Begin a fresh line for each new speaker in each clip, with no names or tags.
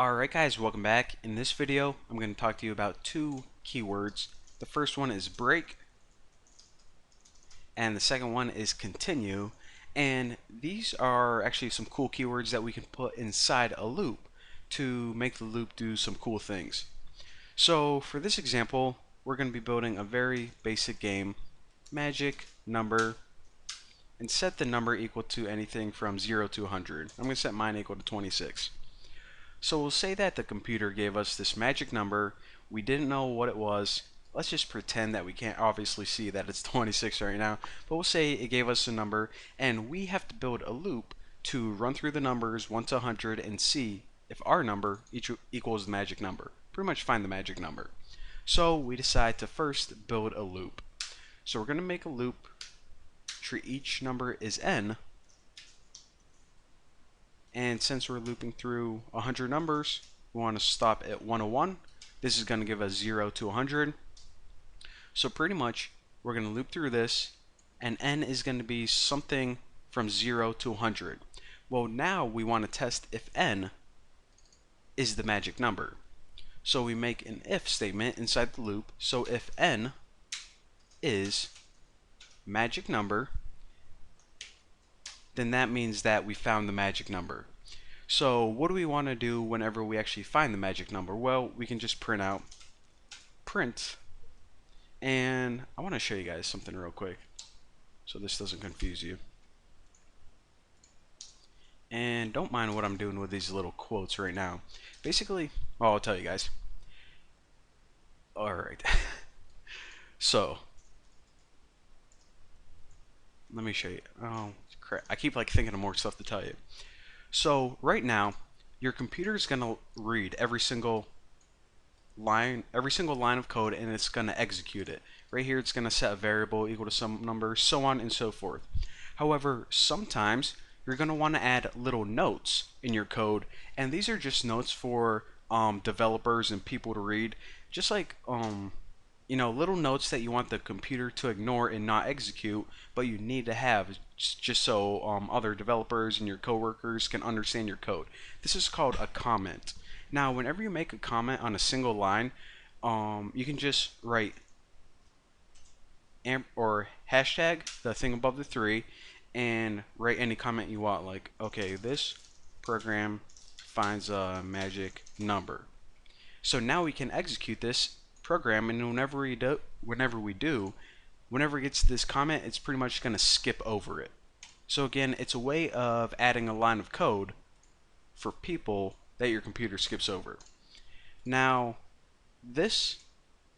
Alright guys, welcome back. In this video, I'm going to talk to you about two keywords. The first one is break, and the second one is continue. And these are actually some cool keywords that we can put inside a loop to make the loop do some cool things. So for this example, we're going to be building a very basic game, magic number, and set the number equal to anything from 0 to 100. I'm going to set mine equal to 26. So we'll say that the computer gave us this magic number. We didn't know what it was. Let's just pretend that we can't obviously see that it's 26 right now. But we'll say it gave us a number, and we have to build a loop to run through the numbers 1 to 100 and see if our number equals the magic number. Pretty much find the magic number. So we decide to first build a loop. So we're going to make a loop. Treat each number is n. And since we're looping through 100 numbers, we want to stop at 101. This is going to give us 0 to 100. So pretty much, we're going to loop through this, and n is going to be something from 0 to 100. Well, now we want to test if n is the magic number. So we make an if statement inside the loop. So if n is magic number, then that means that we found the magic number. So what do we want to do whenever we actually find the magic number? Well, we can just print out print, and I want to show you guys something real quick so this doesn't confuse you. And don't mind what I'm doing with these little quotes right now. Basically, well, I'll tell you guys. Alright. So let me show you. Oh crap, I keep like thinking of more stuff to tell you. So right now, your computer is gonna read every single line of code, and it's gonna execute it. Right here, it's gonna set a variable equal to some number, so on and so forth. However, sometimes you're gonna want to add little notes in your code, and these are just notes for developers and people to read, just like little notes that you want the computer to ignore and not execute, but you need to have just so other developers and your coworkers can understand your code. This is called a comment. Now, whenever you make a comment on a single line, you can just write amp or hashtag, the thing above the 3, and write any comment you want, like, okay, this program finds a magic number. So now we can execute this program, and whenever it gets to this comment, it's pretty much going to skip over it. So again, it's a way of adding a line of code for people that your computer skips over. Now, this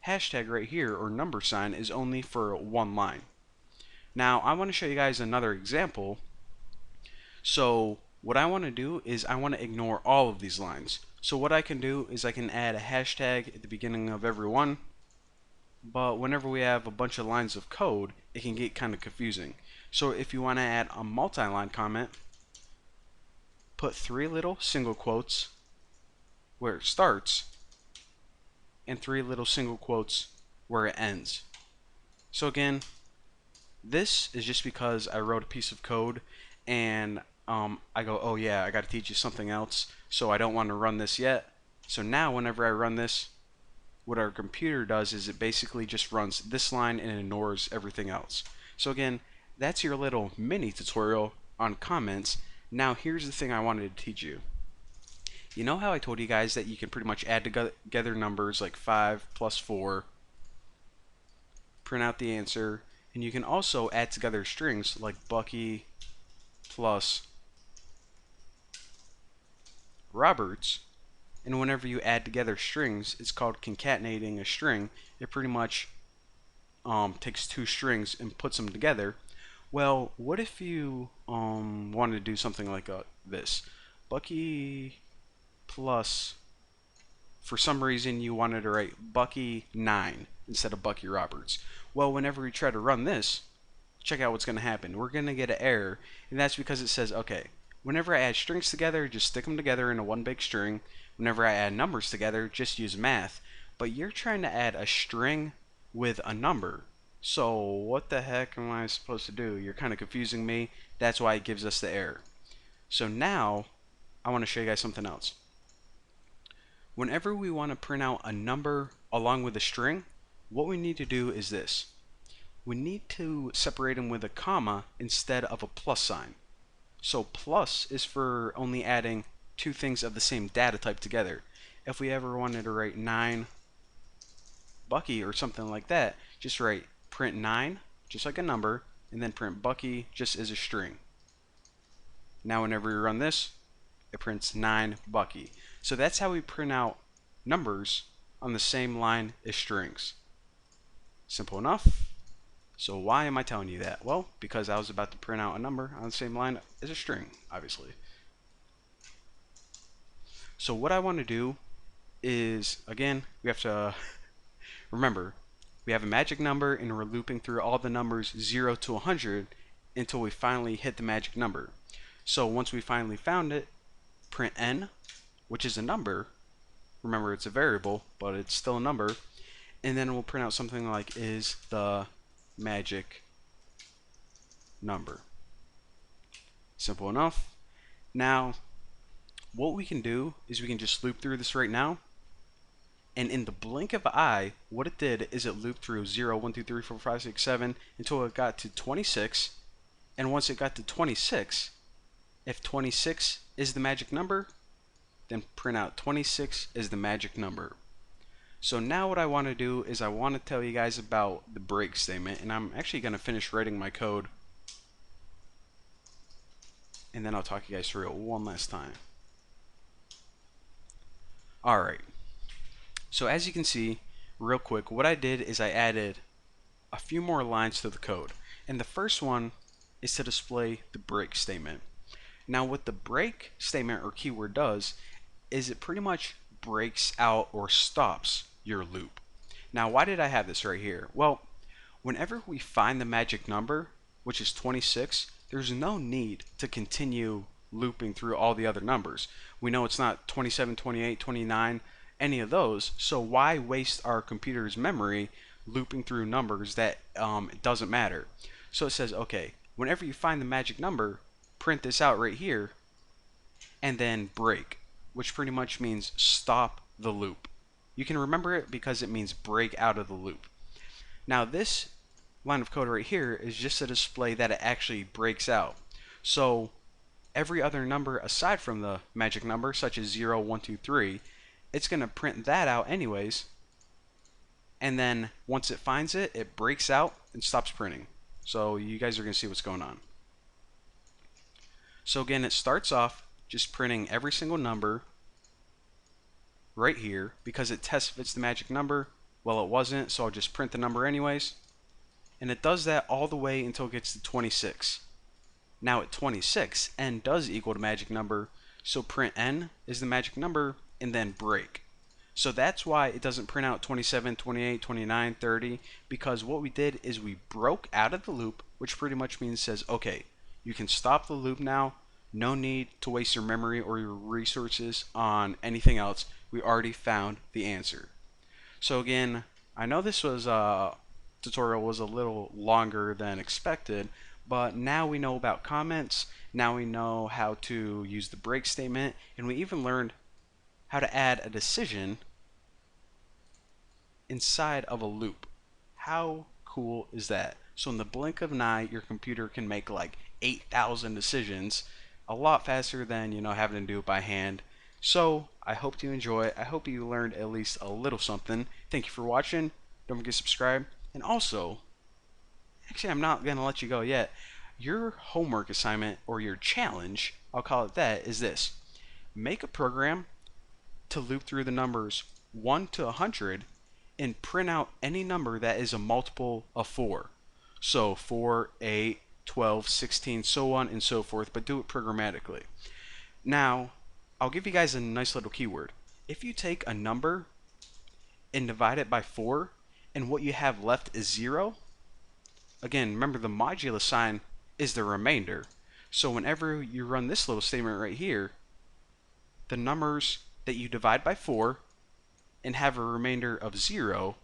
hashtag right here, or number sign, is only for one line. Now, I want to show you guys another example. So what I want to do is I want to ignore all of these lines. So what I can do is I can add a hashtag at the beginning of every one, but whenever we have a bunch of lines of code, it can get kind of confusing. So if you want to add a multi-line comment, put 3 little single quotes where it starts and 3 little single quotes where it ends. So again, this is just because I wrote a piece of code and I go, oh yeah, I got to teach you something else, so I don't want to run this yet. So now whenever I run this, what our computer does is it basically just runs this line and ignores everything else. So again, that's your little mini tutorial on comments. Now here's the thing I wanted to teach you. You know how I told you guys that you can pretty much add together numbers like 5 plus 4, print out the answer, and you can also add together strings like Bucky plus Roberts, and whenever you add together strings, it's called concatenating a string. It pretty much takes 2 strings and puts them together. Well, what if you wanted to do something like this? Bucky plus, for some reason you wanted to write Bucky 9 instead of Bucky Roberts. Well, whenever we try to run this, check out what's going to happen. We're going to get an error, and that's because it says, okay, whenever I add strings together, just stick them together in a one big string. Whenever I add numbers together, just use math. But you're trying to add a string with a number. So what the heck am I supposed to do? You're kind of confusing me. That's why it gives us the error. So now I want to show you guys something else. Whenever we want to print out a number along with a string, what we need to do is this. We need to separate them with a comma instead of a plus sign. So plus is for only adding two things of the same data type together. If we ever wanted to write 9 Bucky or something like that, just write print 9, just like a number, and then print Bucky just as a string. Now whenever we run this, it prints 9 Bucky. So that's how we print out numbers on the same line as strings. Simple enough. So why am I telling you that? Well, because I was about to print out a number on the same line as a string, obviously. So what I want to do is, again, we have to remember, we have a magic number and we're looping through all the numbers 0 to 100 until we finally hit the magic number. So once we finally found it, print n, which is a number. Remember, it's a variable, but it's still a number. And then we'll print out something like is the magic number. Simple enough. Now, what we can do is we can just loop through this right now. And in the blink of an eye, what it did is it looped through 0, 1, 2, 3, 4, 5, 6, 7 until it got to 26. And once it got to 26, if 26 is the magic number, then print out 26 is the magic number. So now what I want to do is I want to tell you guys about the break statement, and I'm actually going to finish writing my code, and then I'll talk you guys through it one last time. Alright, so as you can see, real quick, what I did is I added a few more lines to the code, and the first one is to display the break statement. Now what the break statement or keyword does is it pretty much breaks out or stops your loop. Now why did I have this right here? Well, whenever we find the magic number, which is 26, there's no need to continue looping through all the other numbers. We know it's not 27, 28, 29, any of those, so why waste our computer's memory looping through numbers that it doesn't matter. So it says, okay, whenever you find the magic number, print this out right here, and then break, which pretty much means stop the loop. You can remember it because it means break out of the loop. Now this line of code right here is just to display that it actually breaks out. So every other number aside from the magic number, such as 0, 1, 2, 3, it's going to print that out anyways, and then once it finds it, it breaks out and stops printing. So you guys are going to see what's going on. So again, it starts off just printing every single number right here because it tests if it's the magic number. Well, it wasn't, so I'll just print the number anyways. And it does that all the way until it gets to 26. Now at 26, n does equal the magic number, so print n is the magic number and then break. So that's why it doesn't print out 27, 28, 29, 30, because what we did is we broke out of the loop, which pretty much means says, okay, you can stop the loop now. No need to waste your memory or your resources on anything else. We already found the answer. So again, I know this tutorial was a little longer than expected, but now we know about comments. Now we know how to use the break statement, and we even learned how to add a decision inside of a loop. How cool is that? So in the blink of an eye, your computer can make like 8,000 decisions a lot faster than, having to do it by hand. So I hope you enjoy it. I hope you learned at least a little something. Thank you for watching. Don't forget to subscribe. And also, actually, I'm not going to let you go yet. Your homework assignment, or your challenge, I'll call it that, is this. Make a program to loop through the numbers 1 to 100 and print out any number that is a multiple of 4. So 4, 8, 12, 16, so on and so forth, but do it programmatically. Now, I'll give you guys a nice little keyword. If you take a number and divide it by 4, and what you have left is 0, again, remember the modulus sign is the remainder. So whenever you run this little statement right here, the numbers that you divide by 4 and have a remainder of 0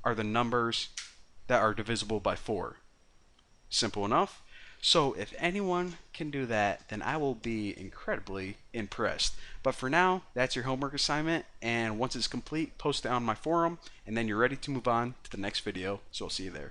are the numbers that are divisible by 4. Simple enough. So if anyone can do that, then I will be incredibly impressed. But for now, that's your homework assignment, and once it's complete, post it on my forum, and then you're ready to move on to the next video. So I'll see you there.